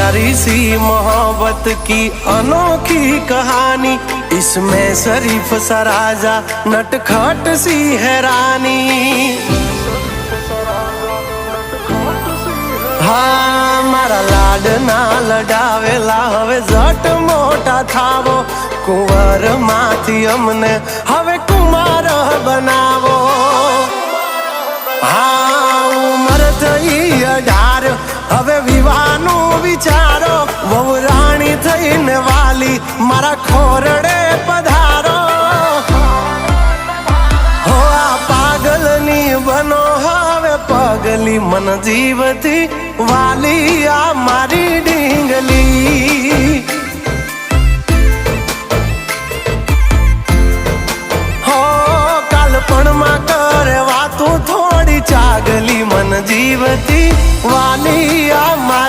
प्यारी सी मोहब्बत की अनोखी कहानी, इसमें शरीफ सा राजा नटखट सी है रानी। हाँ मारा लाडना लडावेला हवे जट मोटा थावो, कुंवर माथी अमने हवे कुमार बनावो। हाँ उमर थई 18 हवे विवाहनु विचारो, वहू राणी थईने वाली मारा खोरडे पधारो। हो आ पागलनी बनो हवे पगली, मन जीवती वाली आ मारी ढींगली। हो कालपणमा करे वातू थोड़ी चागली, मन जीवती वाली आ मारी